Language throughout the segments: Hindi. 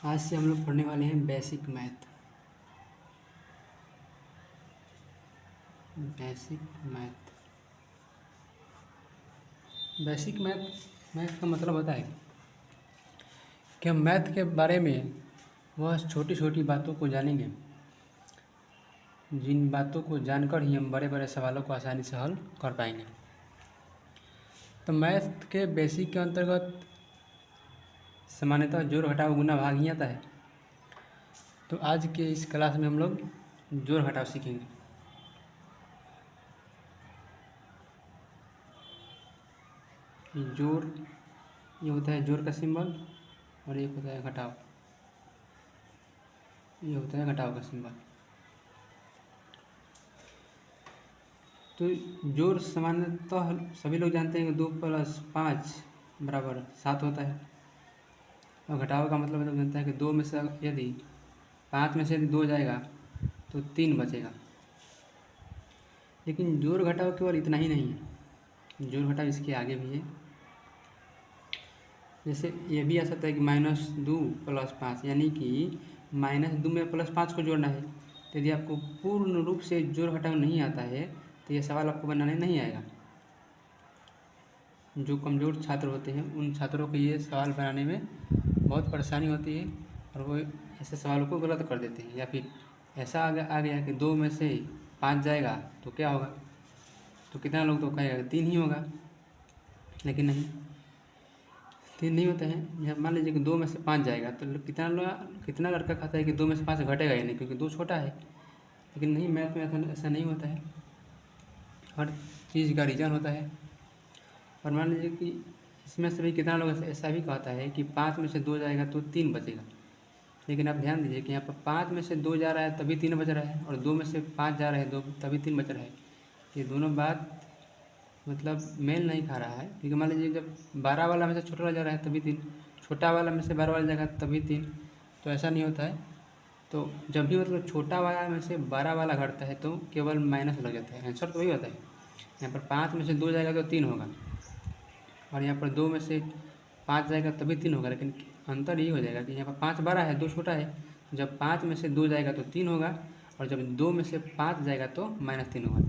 आज से हम लोग पढ़ने वाले हैं basic math. Basic math basic math math का मतलब होता है कि हम मैथ के बारे में वह छोटी छोटी बातों को जानेंगे जिन बातों को जानकर ही हम बड़े बड़े सवालों को आसानी से हल कर पाएंगे। तो मैथ के बेसिक के अंतर्गत सामान्यतः जोड़ घटाव गुना भाग ही आता है। तो आज के इस क्लास में हम लोग जोड़ घटाव सीखेंगे। जोड़ ये होता है जोड़ का सिंबल और एक होता है घटाव, ये होता है घटाव का सिंबल। तो जोड़ सामान्यतः सभी लोग जानते हैं कि 2 + 5 = 7 होता है और घटाव का मतलब लोग जानते हैं कि 2 में से यदि 5 में से यदि 2 जाएगा तो 3 बचेगा। लेकिन जोड़ घटाव केवल इतना ही नहीं है, जोड़ घटाव इसके आगे भी है। जैसे ये भी आ सकता है कि -2 + 5 यानी कि -2 में +5 को जोड़ना है। तो यदि आपको पूर्ण रूप से जोड़ घटाव नहीं आता है तो ये सवाल आपको बनाने नहीं आएगा। जो कमज़ोर छात्र होते हैं उन छात्रों को ये सवाल बनाने में बहुत परेशानी होती है और वो ऐसे सवालों को गलत कर देते हैं। या फिर ऐसा आ गया कि 2 में से 5 जाएगा तो क्या होगा, तो कितना लोग तो कहेगा 3 ही होगा, लेकिन नहीं, 3 नहीं होता है। यहाँ मान लीजिए कि 2 में से 5 जाएगा तो कितना लड़का खाता है कि 2 में से 5 घटेगा ही नहीं, क्योंकि 2 छोटा है। लेकिन नहीं, मैथ में ऐसा नहीं होता है, हर चीज़ का रीज़न होता है। और मान लीजिए कि इसमें से भी कितना लोग ऐसा भी कहता है कि 5 में से 2 जाएगा तो 3 बचेगा। लेकिन आप ध्यान दीजिए कि यहाँ पर 5 में से 2 जा रहा है तभी 3 बच रहा है, और 2 में से 5 जा रहा है 2 तभी 3 बच रहा है। ये दोनों बात मतलब मेल नहीं खा रहा है, क्योंकि मान लीजिए जब 12 वाला में से छोटा वाला जा रहा है तभी 3, छोटा वाला में से 12 वाला जाएगा तभी 3, तो ऐसा नहीं होता है। तो जब भी मतलब छोटा वाला में से 12 वाला घटता है तो केवल माइनस लग जाता है, आंसर तो वही होता है। यहाँ पर 5 में से 2 जाएगा तो 3 होगा, और यहाँ पर 2 में से 5 जाएगा तभी 3 होगा। लेकिन अंतर यही हो जाएगा कि यहाँ पर 5 बड़ा है 2 छोटा है। जब 5 में से 2 जाएगा तो 3 होगा, और जब 2 में से 5 जाएगा तो -3 होगा।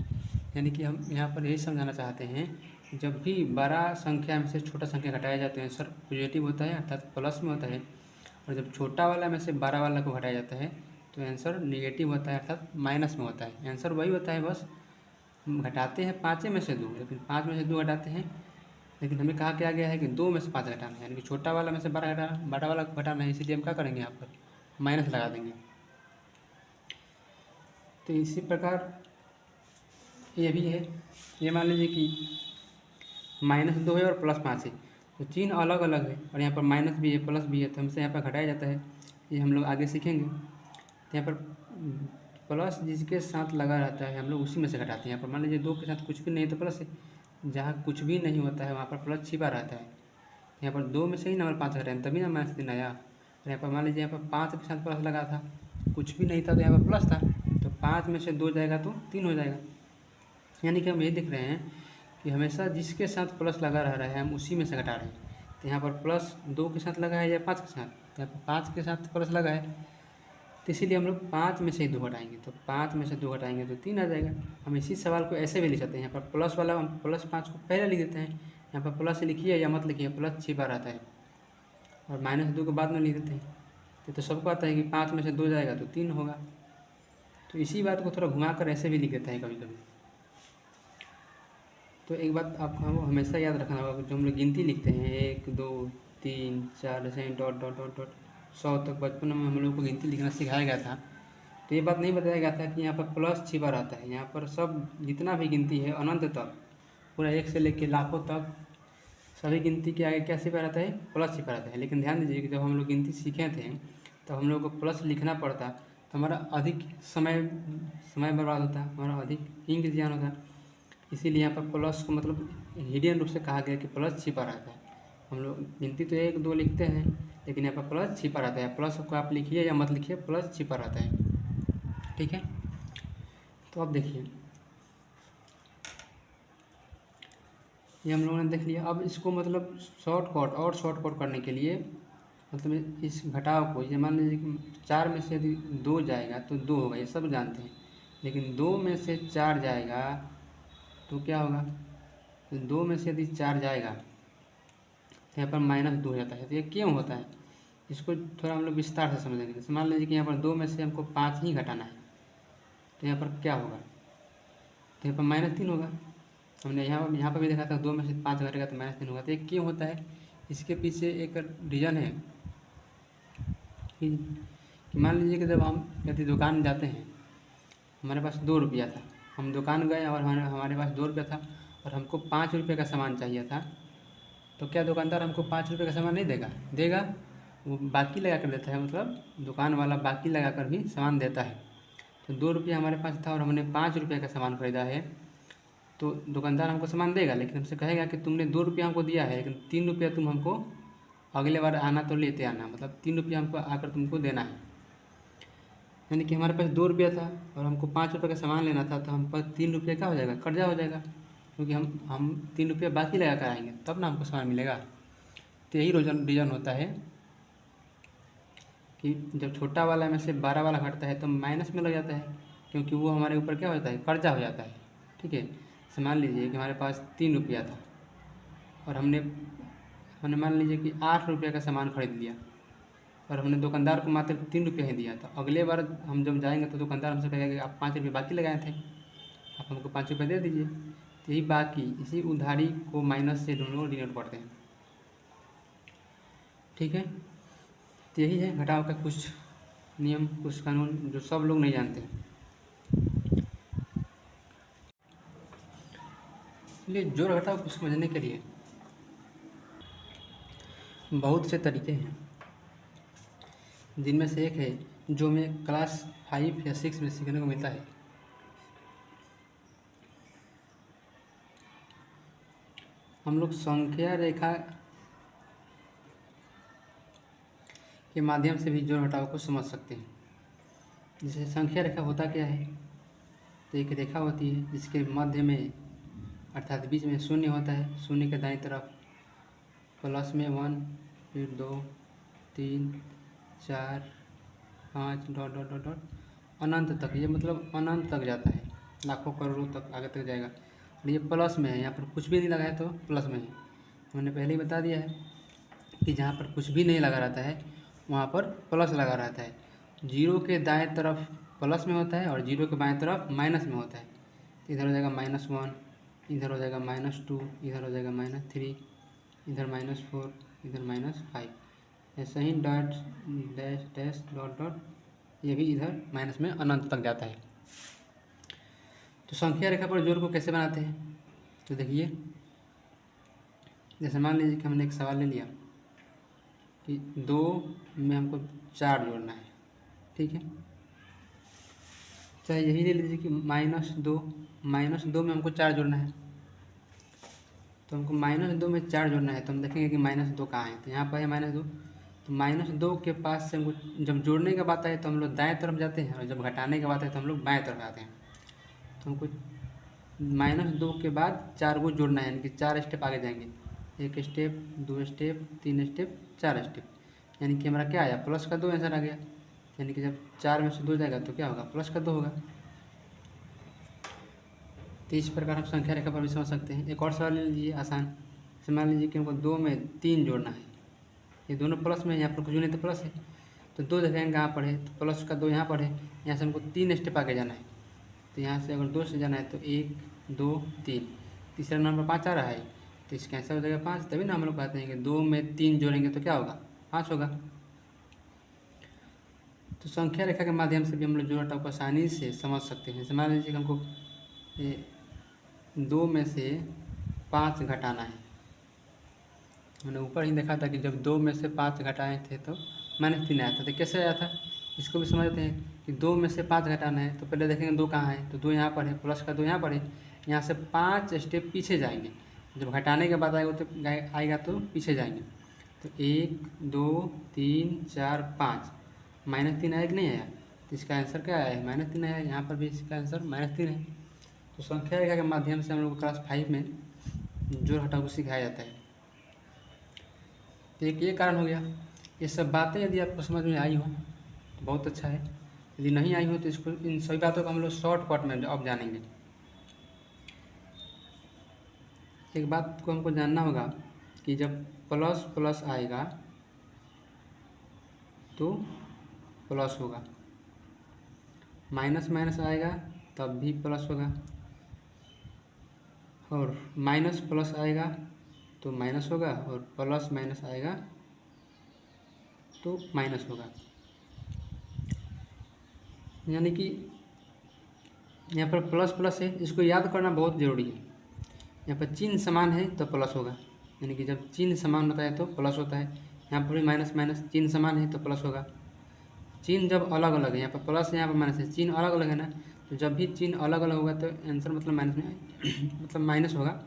यानी कि हम यहाँ पर यही समझाना चाहते हैं कि जब भी बड़ा संख्या में से छोटा संख्या घटाया जाता है आंसर पॉजिटिव होता है, अर्थात प्लस में होता है। और जब छोटा वाला में से 12 वाला को घटाया जाता है तो आंसर नेगेटिव होता है, अर्थात माइनस में होता है। आंसर वही होता है, बस हम घटाते हैं 5 में से 2, लेकिन 5 में से 2 घटाते हैं, लेकिन हमें कहा क्या गया है कि 2 में से 5 घटाना है, यानी कि छोटा वाला में से 12 घटाना, बड़ा वाला को घटाना है। इसीलिए हम क्या करेंगे, यहाँ पर माइनस लगा देंगे। तो इसी प्रकार ये भी है। ये मान लीजिए कि -2 है और +5 है, तो चिन्ह अलग अलग है, और यहाँ पर माइनस भी है प्लस भी है, तो हमसे यहाँ पर घटाया जाता है। ये हम लोग आगे सीखेंगे। तो यहाँ पर प्लस जिसके साथ लगा रहता है हम लोग उसी में से घटाते हैं। यहाँ पर मान लीजिए 2 के साथ कुछ भी नहीं है तो प्लस है, जहाँ कुछ भी नहीं होता है वहाँ पर प्लस छिपा रहता है। यहाँ पर 2 में से ही नंबर 5 घटाएं तभी ना -3 आया। और यहाँ पर मान लीजिए यहाँ पर 5 के साथ प्लस लगा था, कुछ भी नहीं था तो यहाँ पर प्लस था, तो 5 में से 2 जाएगा तो 3 हो जाएगा। यानी कि हम ये देख रहे हैं कि हमेशा जिसके साथ प्लस लगा रह रहा है हम उसी में से घटा रहे हैं। तो यहाँ पर +2 के साथ लगा है या 5 के साथ, तो यहाँ पर 5 के साथ प्लस लगा है, तो इसीलिए हम लोग 5 में से ही 2 घटाएंगे। तो 5 में से 2 घटाएंगे तो 3 आ जाएगा। हम इसी सवाल को ऐसे भी लिख सकते हैं, यहाँ पर प्लस वाला हम +5 को पहले लिख देते हैं, यहाँ पर प्लस लिखिए या मत लिखिए, प्लस छिपा रहता है, और -2 को बाद में लिख देते हैं। तो सबको आता है कि 5 में से 2 जाएगा तो 3 होगा। तो इसी बात को थोड़ा घुमा कर ऐसे भी लिख देते हैं कभी कभी। तो एक बात आपको हमेशा याद रखना होगा, जो हम लोग गिनती लिखते हैं 1 2 3 4 ऐसे डॉट डॉट डॉट डॉट 100 तक, बचपन में हम लोग को गिनती लिखना सिखाया गया था। तो ये बात नहीं बताया गया था कि यहाँ पर प्लस छिपा रहता है। यहाँ पर सब जितना भी गिनती है अनंत तक, पूरा 1 से लेकर लाखों तक, सभी गिनती के आगे क्या छिपा रहता है, प्लस छिपा रहता है। लेकिन ध्यान दीजिए कि जब हम लोग गिनती सीखे थे तो हम लोग को प्लस लिखना पड़ता, तो हमारा अधिक समय बर्बाद होता, हमारा अधिक इंक जियान होता। इसीलिए यहाँ पर प्लस को मतलब हिडन रूप से कहा गया कि प्लस छिपा रहता है। हम लोग गिनती तो 1 2 लिखते हैं, लेकिन यहाँ पर प्लस छिपा रहता है। प्लस को आप लिखिए या मत लिखिए, प्लस छिपा रहता है। ठीक है, तो अब देखिए ये हम लोगों ने देख लिया। अब इसको मतलब शॉर्टकट करने के लिए मतलब इस घटाव को, ये मान लीजिए कि 4 में से यदि 2 जाएगा तो 2 होगा, ये सब जानते हैं। लेकिन 2 में से 4 जाएगा तो क्या होगा? तो 2 में से यदि 4 जाएगा तो यहाँ पर -2 हो जाता है। तो ये क्यों होता है, इसको थोड़ा हम लोग विस्तार से समझेंगे। जैसे मान लीजिए कि यहाँ पर 2 में से हमको 5 ही घटाना है, तो यहाँ पर क्या होगा? तो यहाँ पर -3 होगा। हमने यहाँ पर भी देखा था 2 में से 5 घटेगा तो -3 होगा। तो ये क्यों होता है? इसके पीछे एक रीज़न है कि मान लीजिए कि जब हम यदि दुकान जाते हैं, हमारे पास 2 रुपया था, हम दुकान गए और हमारे पास 2 रुपया था और हमको 5 रुपये का सामान चाहिए था, तो क्या दुकानदार हमको 5 रुपये का सामान नहीं देगा? देगा, वो बाकी लगा कर देता है, मतलब दुकान वाला बाकी लगा कर भी सामान देता है। तो 2 रुपया हमारे पास था और हमने 5 रुपये का सामान खरीदा है, तो दुकानदार हमको सामान देगा, लेकिन हमसे कहेगा कि तुमने 2 रुपया हमको दिया है, लेकिन 3 रुपया तुम हमको अगले बार आना तो लेते आना, मतलब 3 रुपया हमको आकर तुमको देना है। यानी कि हमारे पास 2 रुपया था और हमको 5 रुपये का सामान लेना था, तो हम पर 3 रुपये क्या हो जाएगा? कर्जा हो जाएगा, क्योंकि हम 3 रुपये बाकी लगा कर आएंगे तब ना हमको सामान मिलेगा। तो यही रीज़न होता है कि जब छोटा वाला में से 12 वाला घटता है तो माइनस में लग जाता है, क्योंकि वो हमारे ऊपर क्या होता है? कर्जा हो जाता है। ठीक है, मान लीजिए कि हमारे पास 3 रुपया था और हमने मान लीजिए कि 8 रुपये का सामान खरीद लिया और हमने दुकानदार को मात्र 3 रुपये ही दिया। तो अगले बार हम जब जाएंगे तो दुकानदार हमसे कहेगा कि आप 5 रुपये बाकी लगाए थे, आप हमको 5 रुपये दे दीजिए। तो यही बाकी, इसी उधारी को माइनस से हम लोग डिनोट करते हैं। ठीक है, तो यही है घटाव का कुछ नियम, कुछ कानून जो सब लोग नहीं जानते। इसलिए जोड़ घटाव को समझने के लिए बहुत से तरीके हैं, जिनमें से एक है जो हमें क्लास 5 या 6 में सीखने को मिलता है। हम लोग संख्या रेखा के माध्यम से भी जोड़ घटाव को समझ सकते हैं। जैसे संख्या रेखा होता क्या है? तो एक रेखा होती है जिसके मध्य में अर्थात बीच में शून्य होता है, शून्य के दाईं तरफ प्लस में 1, फिर 2, 3, 4, 5 डॉट डॉट डॉट डॉट अनंत तक। ये मतलब अनंत तक जाता है, लाखों करोड़ों तक आगे तक जाएगा। और ये प्लस में है, यहाँ पर कुछ भी नहीं लगा है तो प्लस में है। हमने पहले ही बता दिया है कि जहाँ पर कुछ भी नहीं लगा रहता है वहाँ पर प्लस लगा रहता है। 0 के दाएं तरफ प्लस में होता है और 0 के बाएं तरफ माइनस में होता है। तो इधर हो जाएगा -1, इधर हो जाएगा -2, इधर हो जाएगा -3, इधर -4, इधर -5। ऐसे ही dot dash dash dot dot, ये भी इधर माइनस में अनंत तक जाता है। तो संख्या रेखा पर जोड़ को कैसे बनाते हैं? तो देखिए, जैसे मान लीजिए कि हमने एक सवाल ले लिया कि 2 में हमको 4 जोड़ना है। ठीक है, चाहे यही ले लीजिए कि -2 में हमको 4 जोड़ना है। तो हमको -2 में 4 जोड़ना है, तो हम देखेंगे कि -2 कहाँ है। तो यहाँ पर है -2, तो -2 के पास से हमको जब जोड़ने का बात है तो हम लोग दाएं तरफ जाते हैं और जब घटाने का बात है तो हम लोग बाएं तरफ आते हैं। तो हमको -2 के बाद 4 को जोड़ना है, यानी कि 4 स्टेप आगे जाएंगे। 1 स्टेप, 2 स्टेप, 3 स्टेप, 4 स्टेप, यानी कि हमारा क्या आया? प्लस का 2 आंसर आ गया। यानी कि जब 4 में से 2 जाएगा तो क्या होगा? प्लस का 2 होगा। तो इस प्रकार हम संख्या रेखा पर भी समझ सकते हैं। एक और सवाल ले लीजिए आसान से, मान लीजिए कि हमको 2 में 3 जोड़ना है। ये दोनों प्लस में, यहाँ पर कुछ नहीं तो प्लस है, तो 2 देखेंगे कहाँ पर है, तो प्लस का 2 यहाँ पर है। यहाँ से हमको 3 स्टेप आगे जाना है। तो यहाँ से अगर 2 से जाना है तो 1, 2, 3, तीसरा नंबर 5 आ रहा है, तो इसका आंसर हो जाएगा 5। तभी ना हम लोग कहते हैं कि 2 में 3 जोड़ेंगे तो क्या होगा? 5 होगा। तो संख्या रेखा के माध्यम से भी हम लोग जोड़ घटाव को आसानी से समझ सकते हैं। जैसे मान लीजिए कि हमको 2 में से 5 घटाना है। हमने ऊपर ही देखा था कि जब 2 में से 5 घटाए थे तो -3 आया था। तो कैसे आया था इसको भी समझते हैं कि 2 में से 5 घटाना है तो पहले देखेंगे 2 कहाँ है, तो 2 यहाँ पर है, प्लस का 2 यहाँ पर है। यहाँ से 5 स्टेप पीछे जाएंगे, जब घटाने के बाद आएगा तो पीछे जाएंगे। तो 1, 2, 3, 4, 5, -3 आया कि नहीं आया? तो इसका आंसर क्या आया है? -3 आया। यहाँ पर भी इसका आंसर -3 है। तो संख्या रेखा के माध्यम से हम लोग क्लास 5 में जोड़ घटाव को सिखाया जाता है। तो एक ये कारण हो गया ये सब बातें यदि आपको समझ में आई हो तो बहुत अच्छा है, यदि नहीं आई हो तो इसको इन सभी बातों को हम लोग शॉर्टकट में अब जानेंगे। एक बात को हमको जानना होगा कि जब प्लस प्लस आएगा तो प्लस होगा, माइनस माइनस आएगा तब भी प्लस होगा, और माइनस प्लस आएगा तो माइनस होगा, और प्लस माइनस आएगा तो माइनस होगा। यानी कि यहाँ पर प्लस प्लस है, इसको याद करना बहुत ज़रूरी है। यहाँ पर चिन्ह समान है तो प्लस होगा, यानी कि जब चिन्ह समान होता है तो प्लस होता है। यहाँ पर भी माइनस माइनस, चिन्ह समान है तो प्लस होगा। चिन्ह जब अलग अलग है, यहाँ पर प्लस है यहाँ पर माइनस है, चिन्ह अलग अलग है ना, तो जब भी चिन्ह अलग अलग होगा तो आंसर मतलब माइनस में मतलब माइनस होगा।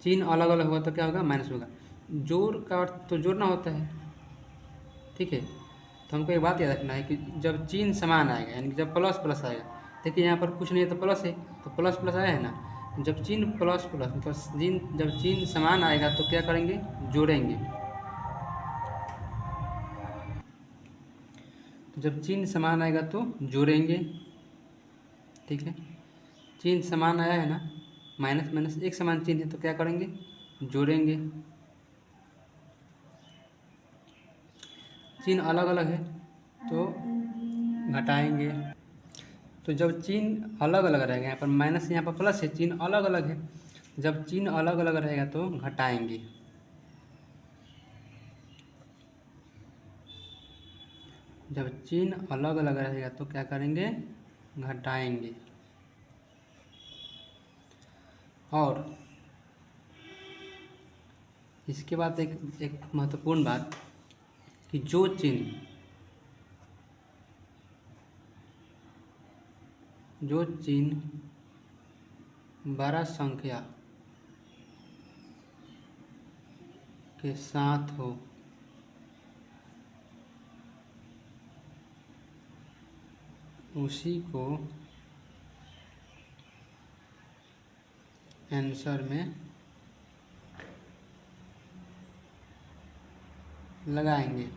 चिन्ह अलग अलग होगा तो क्या होगा, माइनस होगा। जोड़ का अर्थ तो जोड़ना होता है, ठीक है। तो हमको एक बात याद रखना है कि जब चिन्ह समान आएगा, यानी कि जब प्लस प्लस आएगा, देखिए यहाँ पर कुछ नहीं है तो प्लस है, तो प्लस प्लस आया है ना। जब चिन्ह प्लस प्लस मतलब जब चिन्ह समान आएगा तो क्या करेंगे, जोड़ेंगे। तो जब चिन्ह समान आएगा तो जोड़ेंगे, ठीक है। चिन्ह समान आया है ना, माइनस माइनस एक समान चिन्ह है तो क्या करेंगे, जोड़ेंगे। चिन्ह अलग अलग है तो घटाएंगे। तो जब चिन्ह अलग अलग रहेगा, यहाँ पर माइनस यहाँ पर प्लस है, चिन्ह अलग अलग है, जब चिन्ह अलग अलग रहेगा तो घटाएंगे। जब चिन्ह अलग अलग रहेगा तो क्या करेंगे, घटाएंगे। और इसके बाद एक महत्वपूर्ण बात कि जो चिन्ह बड़ा संख्या के साथ हो उसी को आंसर में लगाएंगे।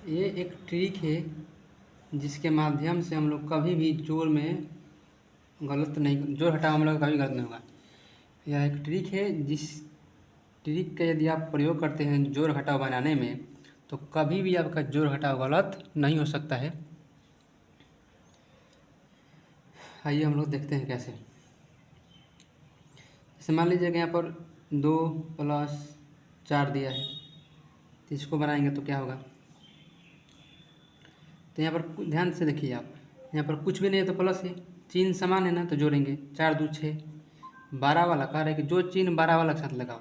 ये एक ट्रिक है जिसके माध्यम से हम लोग कभी भी जोड़ में गलत नहीं, जोड़ हटाव हम लोग कभी गलत नहीं होगा। यह एक ट्रिक है, जिस ट्रिक का यदि आप प्रयोग करते हैं जोड़ घटाव बनाने में तो कभी भी आपका जोड़ घटाव गलत नहीं हो सकता है। आइए हम लोग देखते हैं कैसे। जैसे मान लीजिए कि यहाँ पर 2 + 4 दिया है, तो इसको बनाएंगे तो क्या होगा। तो यहाँ पर ध्यान से देखिए आप, यहाँ पर कुछ भी नहीं है तो प्लस है, चिन्ह समान है ना तो जोड़ेंगे। 4 2 6, 12 वाला कह रहे हैं कि जो चिन्ह 12 वाला के साथ लगाओ।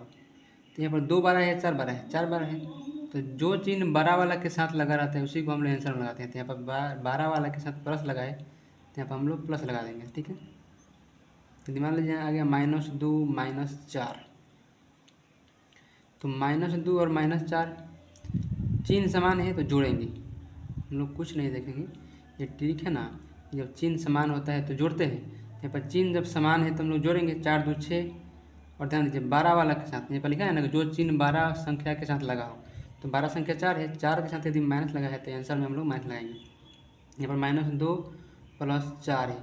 तो यहाँ पर 2 12 है, 4 12 है, 4 12 है, तो जो चिन्ह 12 वाला के साथ लगा रहता है उसी को हम लोग आंसर में लगाते हैं। तो यहाँ पर 12 वाला के साथ प्लस लगाए तो यहाँ पर हम लोग प्लस लगा देंगे, ठीक है। तो मान लीजिए आ गया -2 -4, तो -2 और -4 चिन्ह समान है तो जोड़ेंगे। हम लोग कुछ नहीं देखेंगे, ये ट्रिक है ना, जब चिन्ह समान होता है तो जोड़ते हैं। यहाँ पर चिन्ह जब समान है तो हम लोग जोड़ेंगे। 4 2 6, और ध्यान दीजिए 12 वाला के साथ यहाँ पर लिखा है ना कि जो चिन्ह 12 संख्या के साथ लगा हो, तो 12 संख्या 4 है, 4 के साथ यदि माइनस लगा है तो आंसर में हम लोग माइनस लगाएंगे। यहाँ पर -2 + 4 है,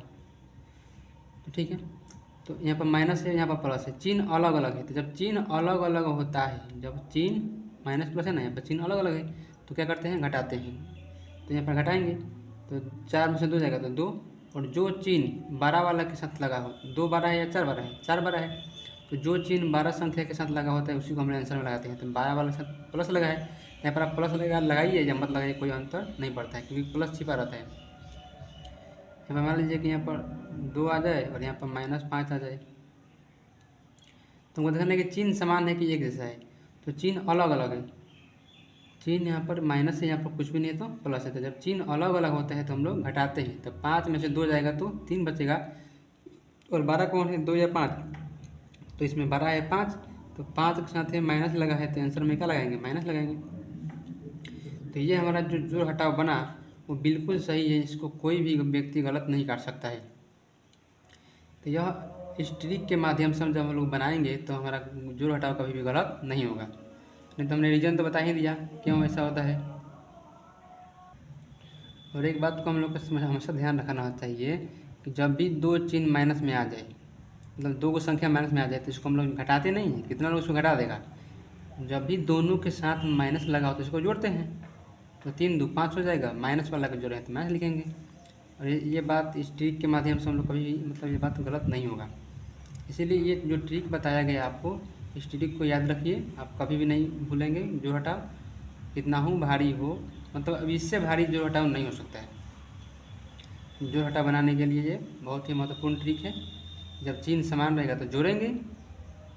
तो ठीक है। तो यहाँ पर माइनस है, यहाँ पर प्लस है, चिन्ह अलग अलग है। तो जब चिन्ह अलग अलग होता है, जब चिन्ह माइनस प्लस है ना, यहाँ पर चिन्ह अलग अलग है तो क्या करते हैं, घटाते हैं। तो यहाँ पर घटाएंगे तो 4 में से 2 जाएगा तो 2, और जो चिन्ह 12 वाला के साथ लगा हो, 2 12 है या 4 12 है, 4 12 है, तो जो चिन्ह 12 संख्या के साथ लगा होता है उसी को हम आंसर में लगाते हैं। तो 12 वाले के साथ प्लस लगा है, यहाँ पर आप प्लस लगाइए या मत लगाइए, कोई अंतर नहीं पड़ता है क्योंकि प्लस छिपा रहता है। यहाँ पर मान लीजिए कि यहाँ पर 2 आ जाए और यहाँ पर -5 आ जाए, तुमको देखना है कि चिन्ह समान है कि एक जैसा है, तो चिन्ह अलग अलग है। चिन्ह यहाँ पर माइनस है, यहाँ पर कुछ भी नहीं है तो प्लस है। तो जब चिन्ह अलग अलग होता है तो हम लोग घटाते हैं। तो 5 में से 2 जाएगा तो 3 बचेगा, और 12 कौन है, 2 या 5, तो इसमें 12 है 5, तो 5 के साथ है माइनस लगा है तो आंसर में क्या लगाएंगे, माइनस लगाएंगे। तो ये हमारा जो जोड़ घटाव बना वो बिल्कुल सही है, इसको कोई भी व्यक्ति गलत नहीं काट सकता है। तो यह इस ट्रिक के माध्यम से हम जब हम लोग बनाएंगे तो हमारा जोड़ घटाव कभी भी गलत नहीं होगा। नहीं तो हमने रीज़न तो बता ही दिया क्यों ऐसा होता है। और एक बात को हम लोग को हमेशा ध्यान रखना चाहिए कि जब भी दो चिन्ह माइनस में आ जाए, मतलब दो को संख्या माइनस में आ जाए, तो इसको हम लोग घटाते नहीं हैं। कितना लोग इसको घटा देगा? जब भी दोनों के साथ माइनस लगा हो तो इसको जोड़ते हैं, तो 3 2 5 हो जाएगा। माइनस वाला को जोड़ें तो माइनस लिखेंगे। और ये बात इस ट्रिक के माध्यम से हम लोग कभी मतलब ये बात गलत नहीं होगा। इसीलिए ये जो ट्रिक बताया गया आपको, इस ट्रिक को याद रखिए, आप कभी भी नहीं भूलेंगे। जो हटाओ कितना हो भारी हो, मतलब अब इससे भारी जो हटाओ नहीं हो सकता है। जो हटा बनाने के लिए ये बहुत ही महत्वपूर्ण ट्रिक है। जब चिन्ह समान रहेगा तो जोड़ेंगे,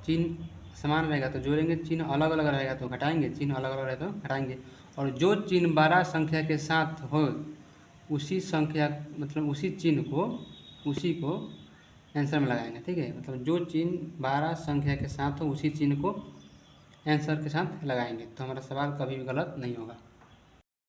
चिन्ह समान रहेगा तो जोड़ेंगे, चिन्ह अलग अलग रहेगा तो घटाएंगे, चिन्ह अलग अलग रहेगा तो घटाएंगे। और जो चिन्ह 12 संख्या के साथ हो उसी संख्या मतलब उसी चिन्ह को उसी को आंसर में लगाएंगे। ठीक है, मतलब जो चिन्ह 12 संख्या के साथ हो उसी चिन्ह को आंसर के साथ लगाएंगे, तो हमारा सवाल कभी भी गलत नहीं होगा।